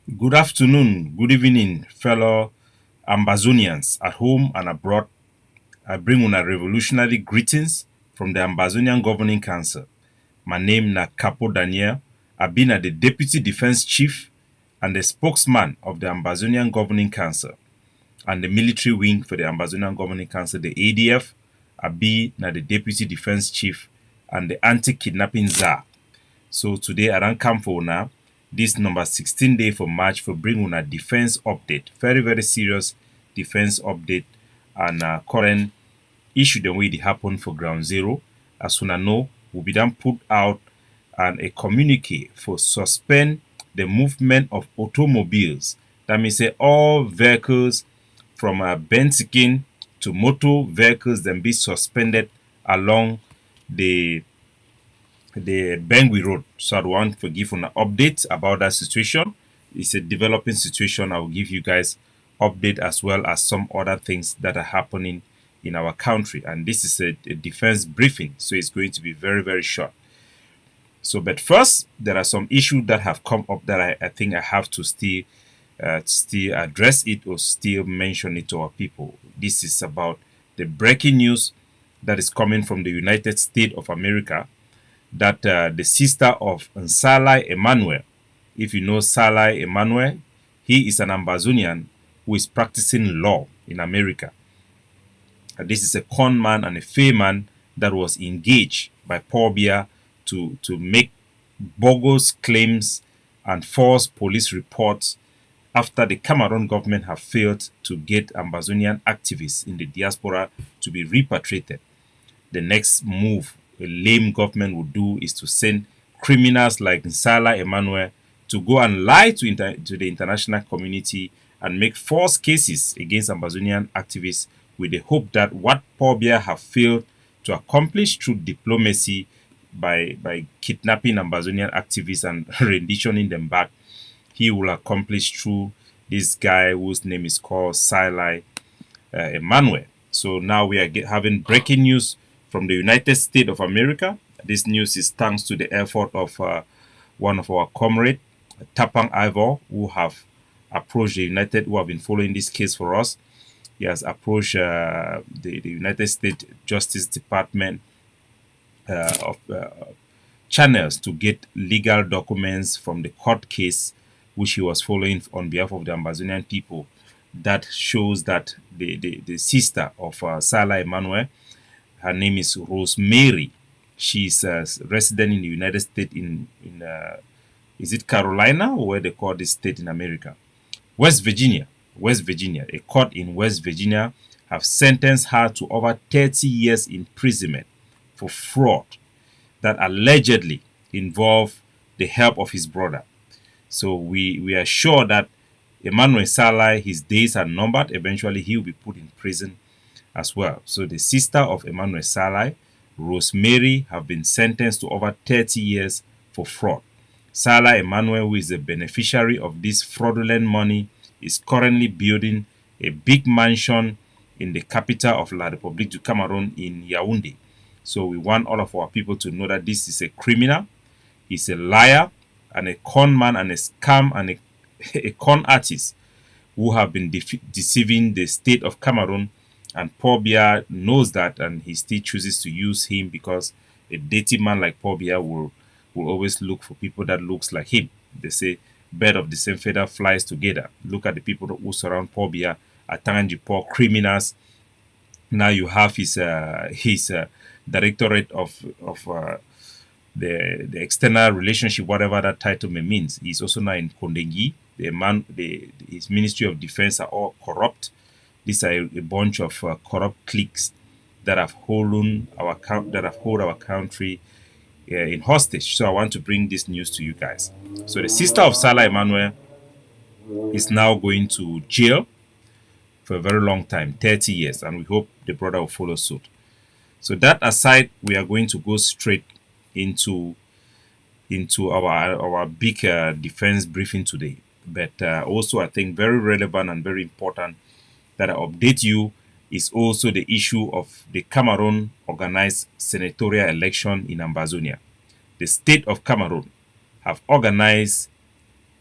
Good afternoon, good evening, fellow Ambazonians at home and abroad. I bring una revolutionary greetings from the Ambazonian Governing Council. My name na Capo Daniel. I've been the Deputy Defense Chief and the spokesman of the Ambazonian Governing Council and the military wing for the Ambazonian Governing Council, the ADF. I've been the Deputy Defense Chief and the anti-kidnapping czar. So today I don't come for now. This number 16 day for March for bring una defense update. Very, very serious defense update and current issue the way it happened for ground zero. As soon as know, will be done put out and a communique for suspend the movement of automobiles. That means say all vehicles from Benzikin to motor vehicles then be suspended along the Mbengwi Road. So I want to give an update about that situation. It's a developing situation. I will give you guys update as well as some other things that are happening in our country. And this is a defense briefing, so it's going to be very, very short. So, but first, there are some issues that have come up that I think I have to still address it or still mention it to our people. This is about the breaking news that is coming from the United States of America that the sister of Salai Emmanuel, if you know Salai Emmanuel, he is an Ambazonian who is practicing law in America. This is a con man and a fey man that was engaged by Paul Biya to make bogus claims and false police reports after the Cameroon government have failed to get Ambazonian activists in the diaspora to be repatriated. The next move a lame government would do is to send criminals like Nsala Emmanuel to go and lie to the international community and make false cases against Ambazonian activists with the hope that what Paul Biya have failed to accomplish through diplomacy by kidnapping Ambazonian activists and renditioning them back, he will accomplish through this guy whose name is called Salai Emmanuel. So now we are having breaking news from the United States of America. This news is thanks to the effort of one of our comrades, Tapang Ivor, who have approached the who have been following this case for us. He has approached the United States Justice Department of channels to get legal documents from the court case which he was following on behalf of the Ambazonian people that shows that the sister of Salah Emmanuel, her name is Rosemary. She's a resident in the United States is it Carolina or where they call this state in America? West Virginia. West Virginia. A court in West Virginia have sentenced her to over 30 years imprisonment for fraud that allegedly involve the help of his brother. So we are sure that Emmanuel Salai, his days are numbered. Eventually, he will be put in prison as well. So the sister of Emmanuel Salai, Rosemary, have been sentenced to over 30 years for fraud. Salai Emmanuel, who is the beneficiary of this fraudulent money, is currently building a big mansion in the capital of La République du Cameroon in Yaoundé. So we want all of our people to know that this is a criminal, he's a liar, and a con man and a scam and a con artist who have been deceiving the state of Cameroon. And Paul Biya knows that, and he still chooses to use him because a dirty man like Paul Biya will always look for people that looks like him. They say, bird of the same feather flies together. Look at the people who surround Paul Biya, Atanji Paul, criminals. Now you have his directorate of the external relationship, whatever that title may means. He's also now in Condemnation. His Ministry of Defense are all corrupt. These are a bunch of corrupt cliques that have held our country in hostage. So I want to bring this news to you guys. So the sister of Salah Emmanuel is now going to jail for a very long time, 30 years, and we hope the brother will follow suit. So that aside, we are going to go straight into our big defense briefing today. But also, I think very relevant and very important that I update you is also the issue of the Cameroon organized senatorial election in Ambazonia. The state of Cameroon have organized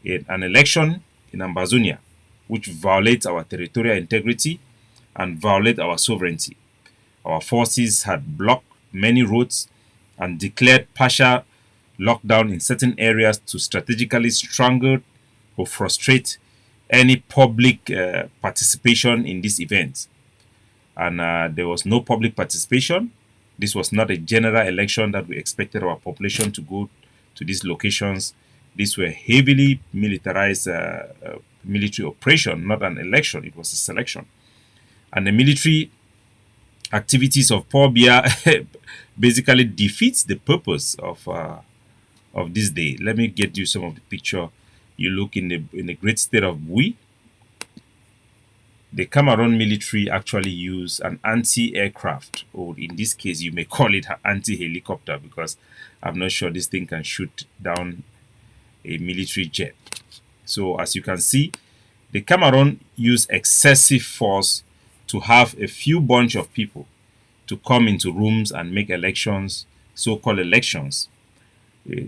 an election in Ambazonia, which violates our territorial integrity and violate our sovereignty. Our forces had blocked many roads and declared partial lockdown in certain areas to strategically strangle or frustrate any public participation in this event. And there was no public participation. This was not a general election that we expected our population to go to these locations. These were heavily militarized military operation, not an election. It was a selection. And the military activities of Paul Biya basically defeats the purpose of this day. Let me get you some of the picture. You look in the great state of Bui. The Cameroon military actually use an anti-aircraft, or in this case, you may call it an anti-helicopter, because I'm not sure this thing can shoot down a military jet. So as you can see, the Cameroon use excessive force to have a few bunch of people to come into rooms and make elections, so-called elections,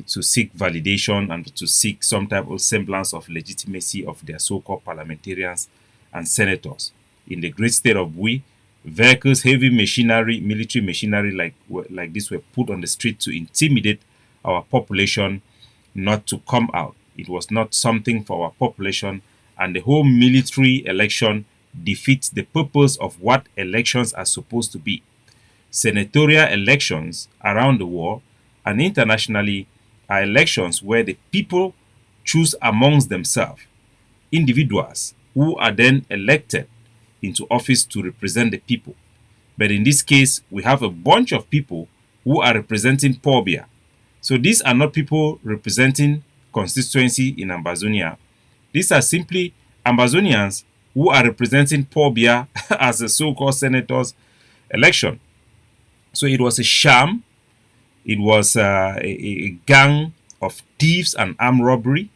to seek validation and to seek some type of semblance of legitimacy of their so-called parliamentarians and senators. In the great state of Bui, vehicles, heavy machinery, military machinery like this were put on the street to intimidate our population not to come out. It was not something for our population, and the whole military election defeats the purpose of what elections are supposed to be. Senatorial elections around the world and internationally are elections where the people choose amongst themselves individuals who are then elected into office to represent the people. But in this case, we have a bunch of people who are representing Paul Biya. So these are not people representing constituency in Ambazonia. These are simply Ambazonians who are representing Paul Biya as a so-called senator's election. So it was a sham. It was a gang of thieves and armed robbery.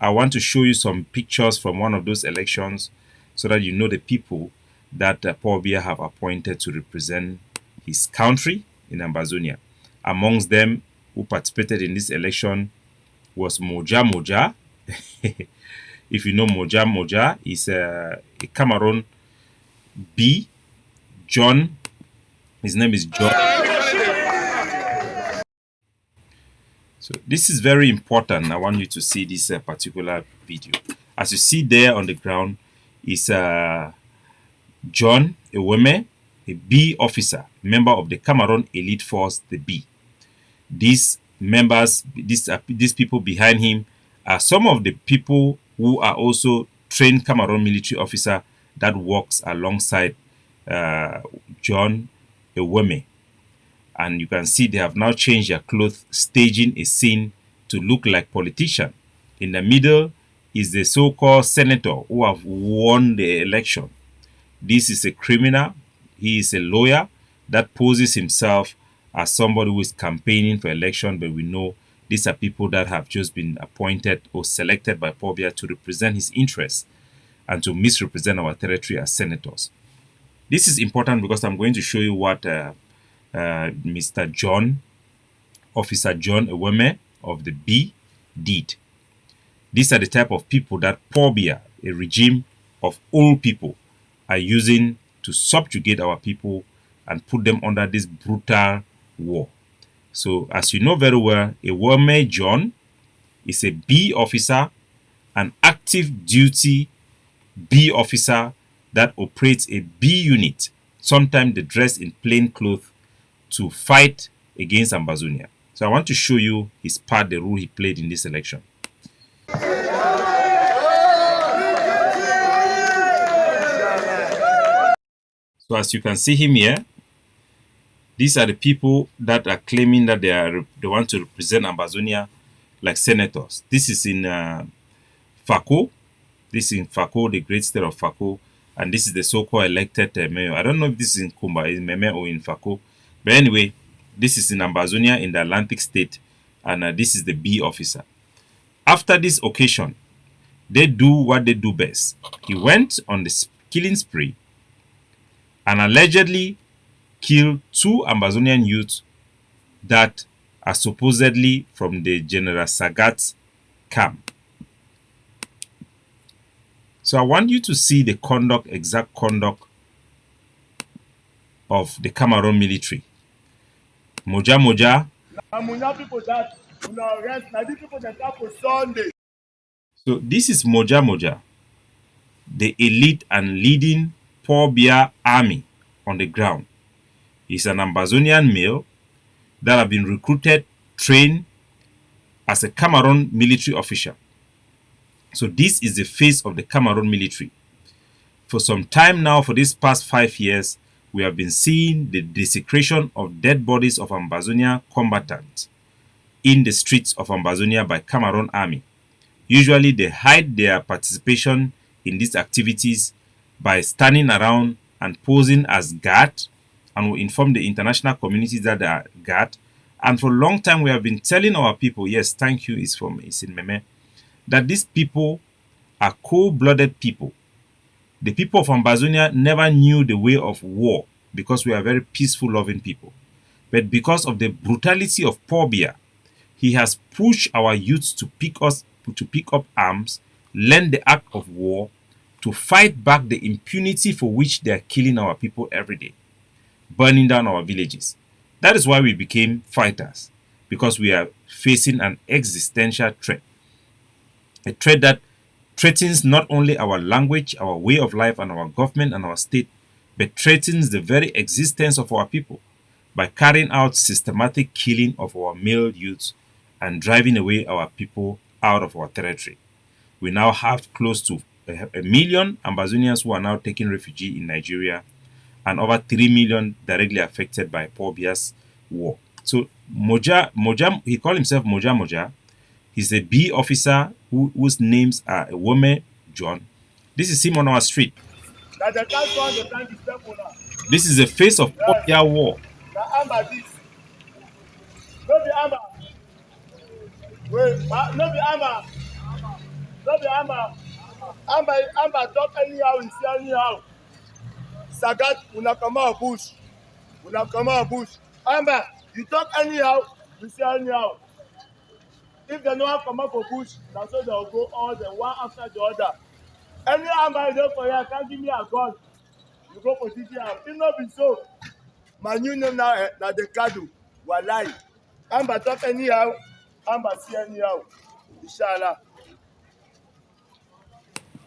I want to show you some pictures from one of those elections so that you know the people that Paul Biya have appointed to represent his country in Ambazonia. Amongst them who participated in this election was Moja Moja. If you know Moja Moja, is a Cameroon B. John. His name is John. So this is very important. I want you to see this particular video. As you see there on the ground is John Eweme, a B officer, member of the Cameroon Elite Force, the B. These members, these people behind him are some of the people who are also trained Cameroon military officer that works alongside John Eweme. And you can see they have now changed their clothes, staging a scene to look like politician. In the middle is the so-called senator who have won the election. This is a criminal. He is a lawyer that poses himself as somebody who is campaigning for election, but we know these are people that have just been appointed or selected by Paul Biya to represent his interests and to misrepresent our territory as senators. This is important because I'm going to show you what Mr. John, Officer John Eweme of the B did. These are the type of people that Paul Biya, a regime of old people, are using to subjugate our people and put them under this brutal war. So as you know very well, Eweme John is a B officer, an active duty B officer that operates a B unit. Sometimes they dress in plain clothes to fight against Ambazonia. So I want to show you his part, the role he played in this election. So as you can see him here, these are the people that are claiming that they want to represent Ambazonia like senators. This is in Fako. This is in Fako, the great state of Fako. And this is the so-called elected mayor. I don't know if this is in Kumba, in Meme, or in Fako. But anyway, this is in Ambazonia in the Atlantic state. And this is the B officer. After this occasion, they do what they do best. He went on the killing spree and allegedly killed 2 Ambazonian youths that are supposedly from the General Sagat's camp. So I want you to see the exact conduct of the Cameroon military. Moja Moja. So this is Moja Moja, the elite and leading Paul Biya army on the ground. He's an Ambazonian male that have been recruited, trained as a Cameroon military official. So this is the face of the Cameroon military. For some time now, for these past 5 years, we have been seeing the desecration of dead bodies of Ambazonia combatants in the streets of Ambazonia by Cameroon army. Usually they hide their participation in these activities by standing around and posing as guard, and we inform the international communities that they are guard. And for a long time we have been telling our people, yes, thank you, it's in Meme, that these people are cold-blooded people. The people of Ambazonia never knew the way of war because we are very peaceful, loving people. But because of the brutality of Paul Biya, he has pushed our youth to pick up arms, learn the act of war, to fight back the impunity for which they are killing our people every day, burning down our villages. That is why we became fighters, because we are facing an existential threat. A threat that threatens not only our language, our way of life, and our government and our state, but threatens the very existence of our people by carrying out systematic killing of our male youths and driving away our people out of our territory. We now have close to a million Ambazonians who are now taking refuge in Nigeria, and over 3 million directly affected by Paul Biya's war. So Moja, he called himself Moja Moja. He's a B officer whose names are Mbengwi John. This is him on our street. This is the face of Paul Biya war. Amba talk anyhow, he say anyhow. Sagat, una come out bush. Una come out bush. Amba, you talk anyhow, we say anyhow. If they no come out for bush, that's so they'll go all the one after the other. Any Amba you don't for here, can't give me a gun. You go for DTR. If not be so, my new name now the Kadu. Walai. Amba talk anyhow, Amba see anyhow. Inshallah.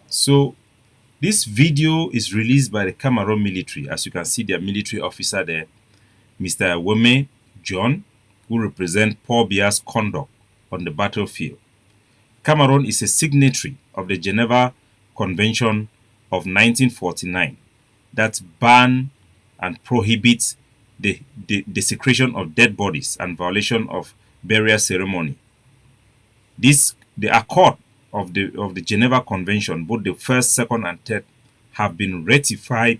So this video is released by the Cameroon military. As you can see, their military officer there, Mr. Mbengwi John, who represents Paul Biya's conduct on the battlefield. Cameroon is a signatory of the Geneva Convention of 1949 that bans and prohibits the desecration of dead bodies and violation of burial ceremony. The accord of the Geneva Convention, both the first, second, and third, have been ratified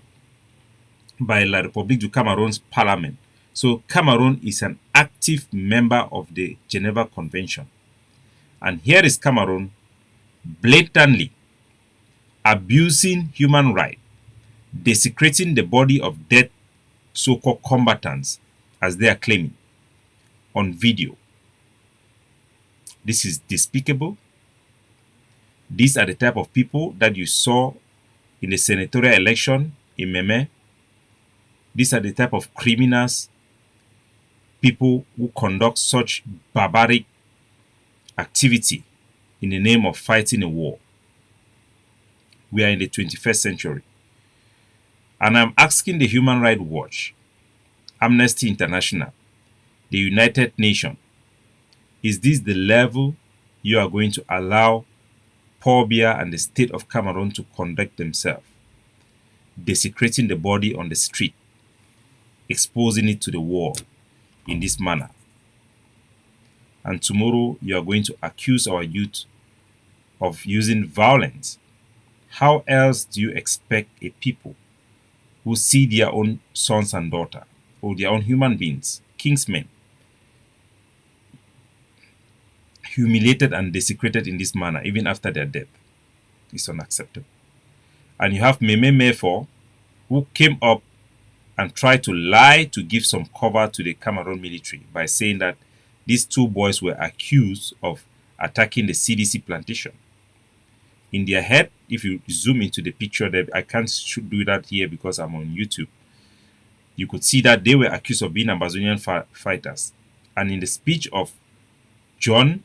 by La République du Cameroon's parliament. So Cameroon is an active member of the Geneva Convention. And here is Cameroon blatantly abusing human rights, desecrating the body of dead so-called combatants, as they are claiming, on video. This is despicable. These are the type of people that you saw in the senatorial election in Meme. These are the type of criminals, people who conduct such barbaric activity in the name of fighting a war. We are in the 21st century. And I'm asking the Human Rights Watch, Amnesty International, the United Nations, is this the level you are going to allow Paul Biya and the state of Cameroon to conduct themselves, desecrating the body on the street, exposing it to the world in this manner? And tomorrow you are going to accuse our youth of using violence. How else do you expect a people who see their own sons and daughters, or their own human beings, kingsmen, humiliated and desecrated in this manner, even after their death? It's unacceptable. And you have Meme Mefo, who came up and tried to lie to give some cover to the Cameroon military by saying that these two boys were accused of attacking the CDC plantation. In their head, if you zoom into the picture there, I can't do that here because I'm on YouTube. You could see that they were accused of being Ambazonian fighters. And in the speech of John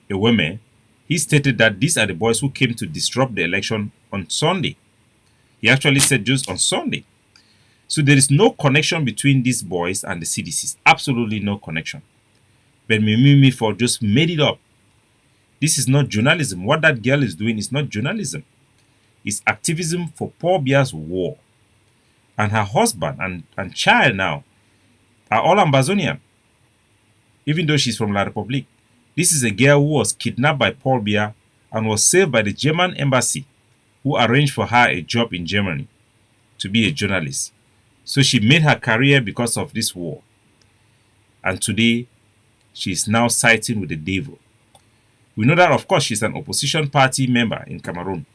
Eweme, he stated that these are the boys who came to disrupt the election on Sunday. He actually said just on Sunday. So there is no connection between these boys and the CDCs. Absolutely no connection. But Mimi for just made it up. This is not journalism. What that girl is doing is not journalism. It's activism for Paul Biya's war. And her husband and child now are all Ambazonian, even though she's from La Republique. This is a girl who was kidnapped by Paul Biya and was saved by the German embassy, who arranged for her a job in Germany to be a journalist. So she made her career because of this war. And today, she is now siding with the devil. We know that, of course, she's an opposition party member in Cameroon.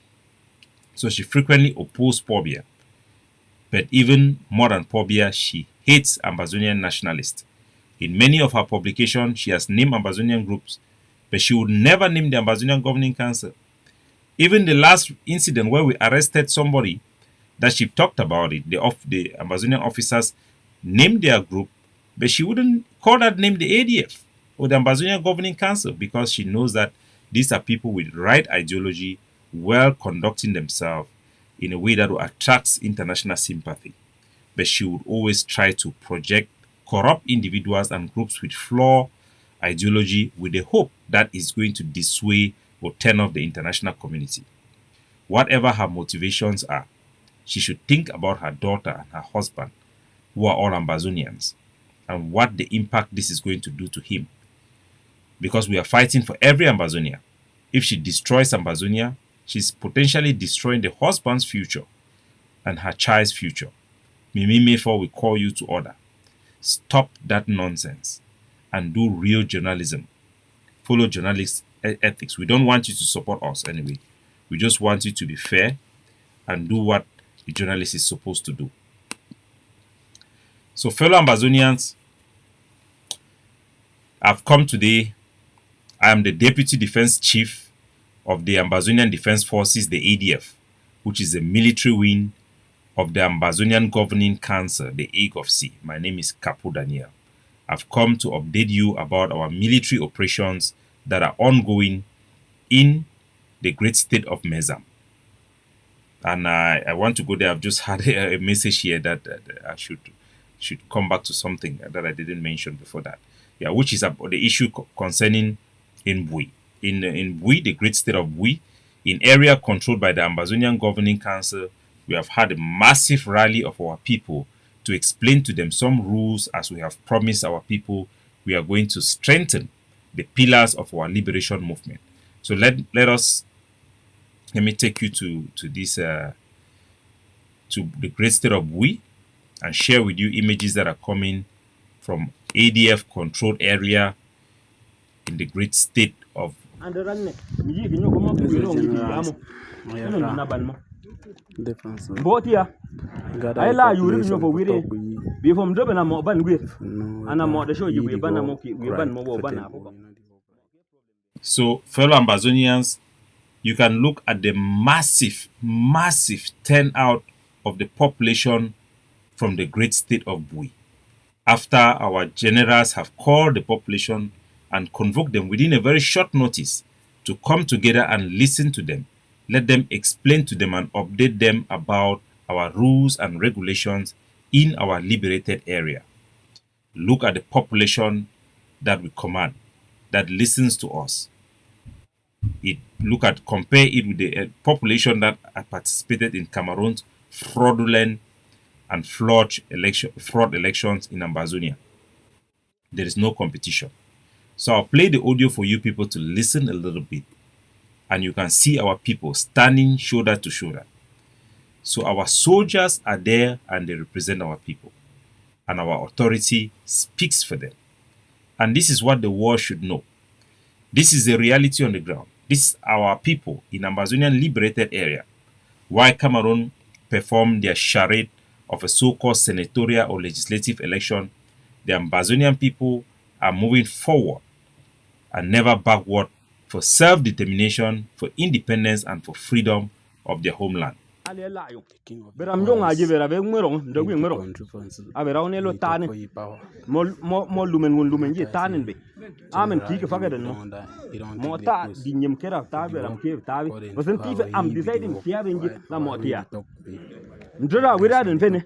So she frequently opposed Paul Biya. But even more than Paul Biya, she hates Ambazonian nationalists. In many of her publications, she has named Ambazonian groups, but she would never name the Ambazonian Governing Council. Even the last incident where we arrested somebody, that she talked about it, the Ambazonian officers named their group, but she wouldn't call that name the ADF or the Ambazonian Governing Council because she knows that these are people with right ideology, well conducting themselves in a way that will attract international sympathy. But she would always try to project corrupt individuals and groups with flawed ideology with the hope that is going to dissuade or turn off the international community. Whatever her motivations are, she should think about her daughter and her husband, who are all Ambazonians, and what the impact this is going to do to him. Because we are fighting for every Ambazonia. If she destroys Ambazonia, she's potentially destroying the husband's future and her child's future. Mimi Mayfor will call you to order. Stop that nonsense and do real journalism. Follow journalist ethics. We don't want you to support us anyway. We just want you to be fair and do what a journalist is supposed to do. So, fellow Ambazonians, I've come today. I am the Deputy Defense Chief of the Ambazonian Defense Forces, the ADF, which is a military wing of the Ambazonian Governing Council, the Hague of Sea. My name is Capo Daniel. I've come to update you about our military operations that are ongoing in the great state of Mezam. And I want to go there. I've just had a message here that I should come back to something that I didn't mention before that. Yeah, which is about the issue concerning Mbengwi. In Mbengwi, the great state of Mbengwi, in area controlled by the Ambazonian Governing Council, we have had a massive rally of our people to explain to them some rules as we have promised our people. We are going to strengthen the pillars of our liberation movement. So let me take you to this to the great state of Mbengwi and share with you images that are coming from ADF controlled area in the great state of So, fellow Ambazonians, you can look at the massive turnout of the population from the great state of Mbengwi. After our generals have called the population and convoked them within a very short notice to come together and listen to them, let them explain to them and update them about our rules and regulations in our liberated area. Look at the population that we command, that listens to us. Compare it with the population that participated in Cameroon's fraudulent and fraud elections in Ambazonia. There is no competition. So I'll play the audio for you people to listen a little bit. And you can see our people standing shoulder to shoulder. So our soldiers are there and they represent our people. And our authority speaks for them. And this is what the world should know. This is the reality on the ground. This is our people in Ambazonian liberated area. While Cameroon performed their charade of a so-called senatorial or legislative election, the Ambazonian people are moving forward and never backward for self-determination, for independence, and for freedom of their homeland. Beram jong aji vera be ngmerong ndo wi ngmerong avera one lo tane mo lumen ji tanen be amen ti ke faga den mo ta di nyem kera ta beram ke ta bi wasen ti fe am deciding ti ave nji la mo ti ya ndra wira den fene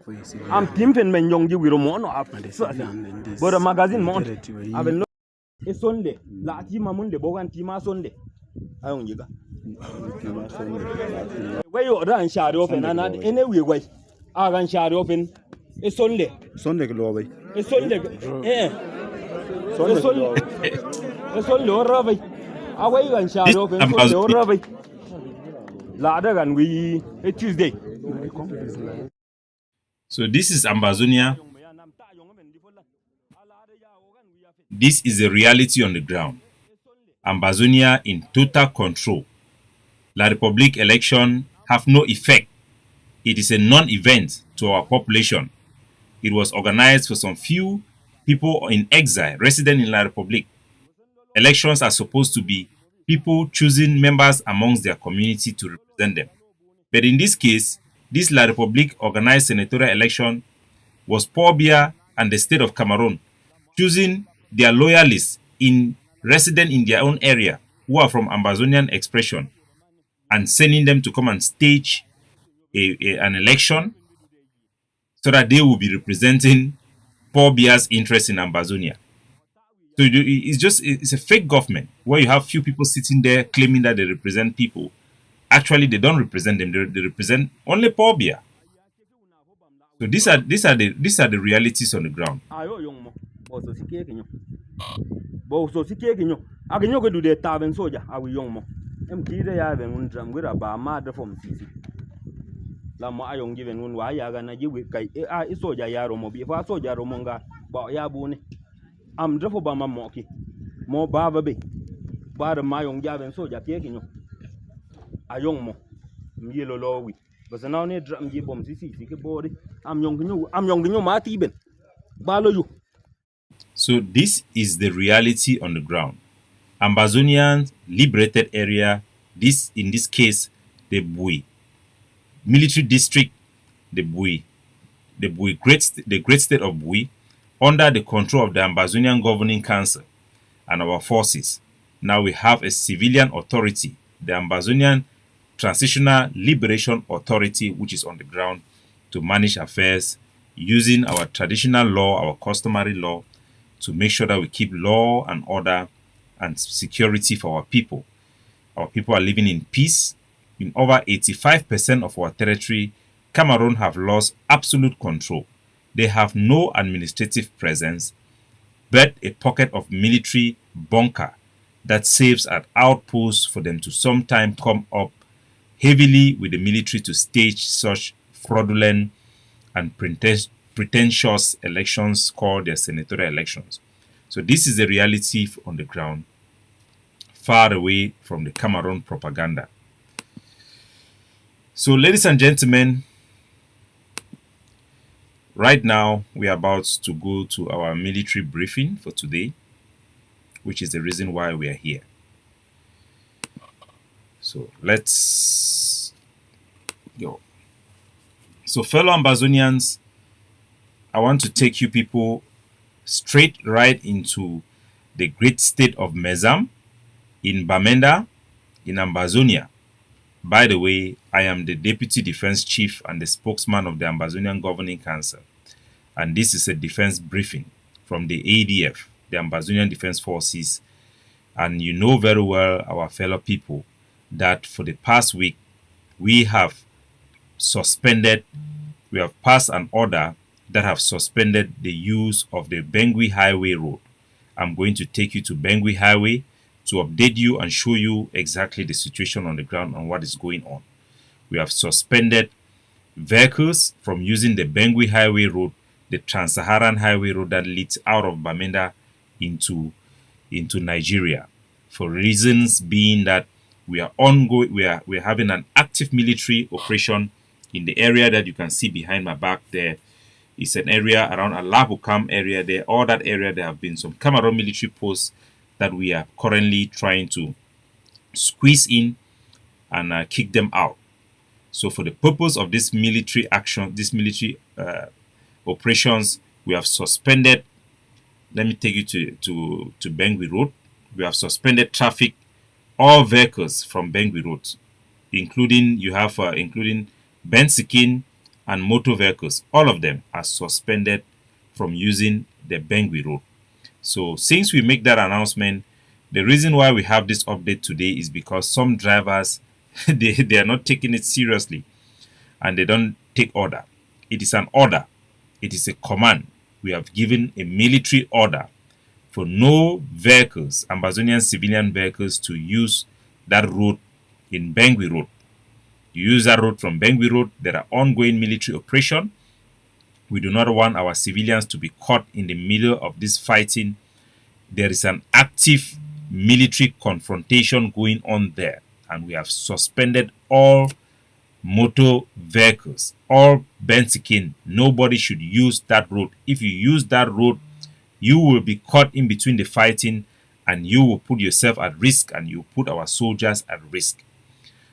am tim fen men jong ji wiro mo no ap bora magazine mo aven e sonde la ti mamunde bogan ti ma sonde ayon jiga wayo ran share open na ene we way ran share open e sonde ke lo bay e sonde sonde ora bay away ran share open sonde ora bay la da gan we e Tuesday. So this is Ambazonia. This is the reality on the ground. Ambazonia in total control. La Republic election have no effect. It is a non-event to our population. It was organized for some few people in exile, resident in La Republic. Elections are supposed to be people choosing members amongst their community to represent them. But in this case, this La Republic organized senatorial election was Paul Biya and the state of Cameroon choosing their loyalists resident in their own area who are from Ambazonian expression and sending them to come and stage an election so that they will be representing Paul Biya's interest in Ambazonia. So it's a fake government where you have few people sitting there claiming that they represent people. Actually, they don't represent them. They represent only Paul Biya. So these are the realities on the ground. La mo ayong given un wa ya ga na ji wi kai soja ya romo bi fa soja romo nga ba ya bu ne am drafo ba ma mo ki mo ba ba be ba da ma yong javen soja ke ki nyo ayong mo mi lo lo wi ba sa na ne dram ji bom si ke body am yong nyo ma ti ben ba lo yu. So this is the reality on the ground. Ambazonian liberated area, in this case the Bui military district, the great state of Bui, under the control of the Ambazonian Governing Council and our forces. Now we have a civilian authority, the Ambazonian Transitional Liberation Authority, which is on the ground to manage affairs using our traditional law, our customary law, to make sure that we keep law and order and security for our people. Our people are living in peace. In over 85% of our territory, Cameroon have lost absolute control. They have no administrative presence, but a pocket of military bunker that serves as outposts for them to sometime come up heavily with the military to stage such fraudulent and pretentious elections called their senatorial elections. So this is the reality on the ground, far away from the Cameroon propaganda. So, ladies and gentlemen, right now we are about to go to our military briefing for today, which is the reason why we are here. So, let's go. So, fellow Ambazonians, I want to take you people straight right into the great state of Mezam in Bamenda in Ambazonia. By the way, I am the Deputy Defense Chief and the spokesman of the Ambazonian Governing Council. And this is a defense briefing from the ADF, the Ambazonian Defense Forces. And you know very well, our fellow people, that for the past week, we have passed an order that have suspended the use of the Mbengwi Highway Road. I'm going to take you to Mbengwi Highway to update you and show you exactly the situation on the ground and what is going on. We have suspended vehicles from using the Mbengwi Highway Road, the trans-saharan highway road that leads out of Bamenda into Nigeria, for reasons being that we are having an active military operation in the area that you can see behind my back there. It's an area around Alabukam area there. All that area, there have been some Cameroon military posts that we are currently trying to squeeze in and kick them out. So for the purpose of this military action, this military operations, we have suspended. Let me take you to Mbengwi Road. We have suspended traffic, all vehicles from Mbengwi Road, including including Bensikin and motor vehicles. All of them are suspended from using the Mbengwi Road. So since we make that announcement, the reason why we have this update today is because some drivers they are not taking it seriously and they don't take order. It is an order. It is a command. We have given a military order for no vehicles, Ambazonian civilian vehicles, to use that road in Mbengwi Road. You use that road from Mbengwi Road, there are ongoing military operations. We do not want our civilians to be caught in the middle of this fighting. There is an active military confrontation going on there, and we have suspended all motor vehicles, all Bensikin. Nobody should use that road. If you use that road, you will be caught in between the fighting, and you will put yourself at risk, and you put our soldiers at risk.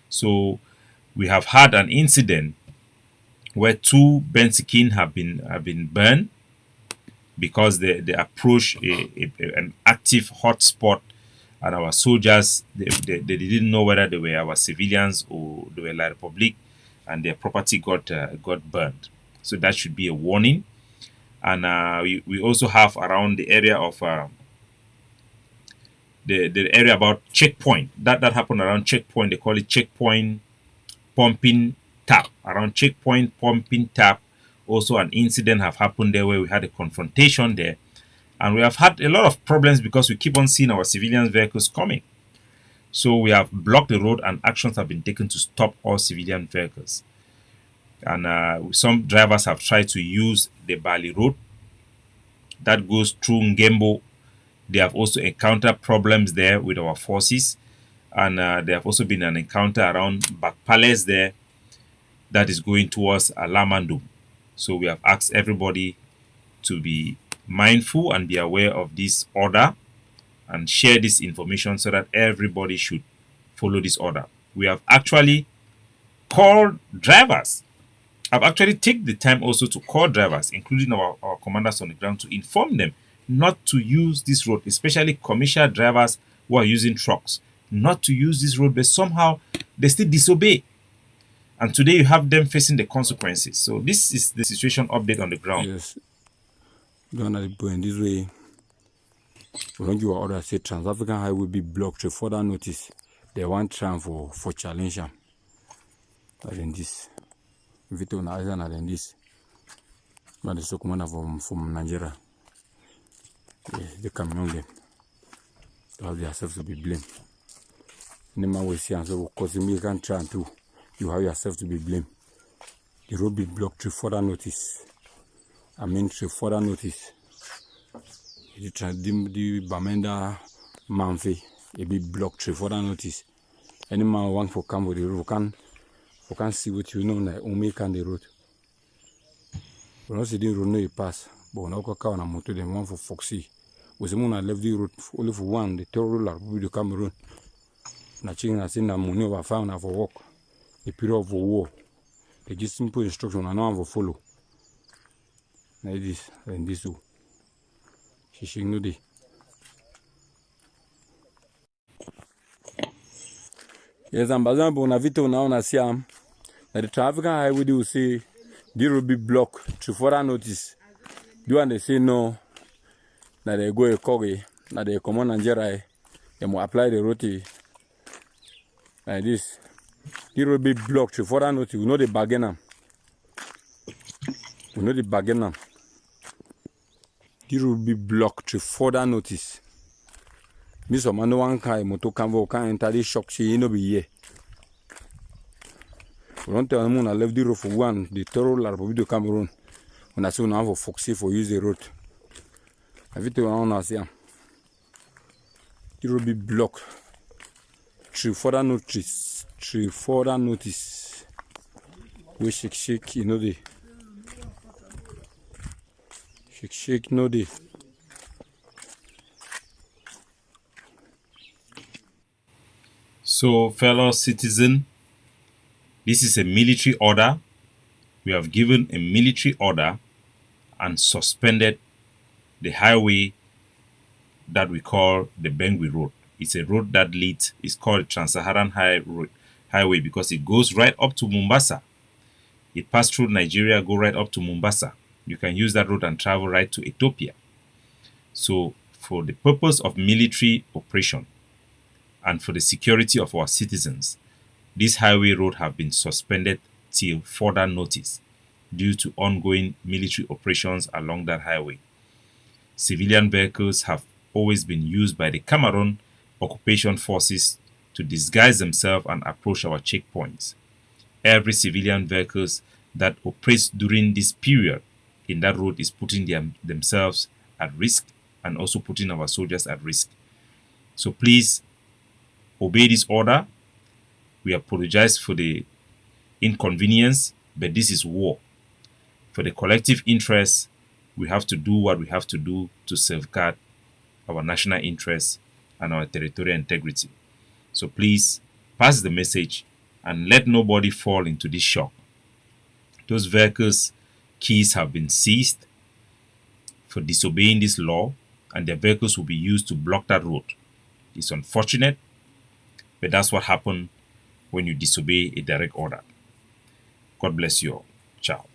So we have had an incident where 2 Bensikin have been burned because they approached an active hotspot, and our soldiers they didn't know whether they were our civilians or they were La Republique, and their property got burned. So that should be a warning. And we also have around the area of the area about checkpoint that happened around checkpoint. They call it checkpoint pumping tap. Around checkpoint pumping tap, also an incident have happened there where we had a confrontation there, and we have had a lot of problems because we keep on seeing our civilian vehicles coming. So we have blocked the road, and actions have been taken to stop all civilian vehicles. And some drivers have tried to use the Bali Road that goes through Ngembo. They have also encountered problems there with our forces, and there have also been an encounter around Bakpales there that is going towards Alamandum. So we have asked everybody to be mindful and be aware of this order and share this information so that everybody should follow this order. We have actually called drivers. I've actually taken the time also to call drivers, including our commanders on the ground, to inform them not to use this road, especially commercial drivers who are using trucks, not to use this road, but somehow they still disobey. And today you have them facing the consequences. So this is the situation update on the ground. Yes. Going at the point this way, when you order say Trans-African Highway will be blocked to further notice, they want try for challenge them. Than this. Vito na Island than this. But the so commander from Nigeria. They come on them. They have themselves to be blamed. Nema we see and so because you can try to, you have yourself to be blamed. The road be blocked to further notice. I mean to further notice. The Bamenda Manfi, it be blocked to further notice. Any man want for come with the road can see what you know like Umi can the road. We don't see the road no you pass, but when I go on a motor them one for Foxy. Was the moon I left the road only for one, the terror will the Cameroon. Naching I seen that money over found for walk. The period of war. They just simple instruction and now for follow. Like this and this too. She should know the. Yes, Ambazonia Bonavito now na siam. That the Trans-African Highway will say the road be blocked to further notice. Do and they say no. That they go a Kogi, that they come on Nigeria, they will apply the road like this. The road be blocked to further notice. We know the bargain. We know the bargain. The road be blocked to further notice. Miss Omano one kind moto canvo can enter the shock she no be here. We don't tell them I left the road for one, the terror La Republique de Cameroon. When I say now for Foxy for use the road. Everything around us here. The road be blocked. To further notice. To further notice. We shake, you know the. Shake, no the. So, fellow citizen, This is a military order. We have given a military order and suspended the highway that we call the Mbengwi Road. It's a road that leads, it's called trans-saharan highway because it goes right up to Mombasa. It passes through Nigeria, go right up to Mombasa. You can use that road and travel right to Ethiopia. So for the purpose of military operation and for the security of our citizens, this highway road have been suspended till further notice due to ongoing military operations along that highway. Civilian vehicles have always been used by the Cameroon occupation forces to disguise themselves and approach our checkpoints. Every civilian vehicles that operates during this period in that road is putting themselves at risk and also putting our soldiers at risk. So please obey this order. We apologize for the inconvenience, but this is war. For the collective interest, we have to do what we have to do to safeguard our national interests and our territorial integrity. So please pass the message and let nobody fall into this shock. Those vehicles' keys have been seized for disobeying this law, and their vehicles will be used to block that road. It's unfortunate, but that's what happens when you disobey a direct order. God bless you all. Ciao.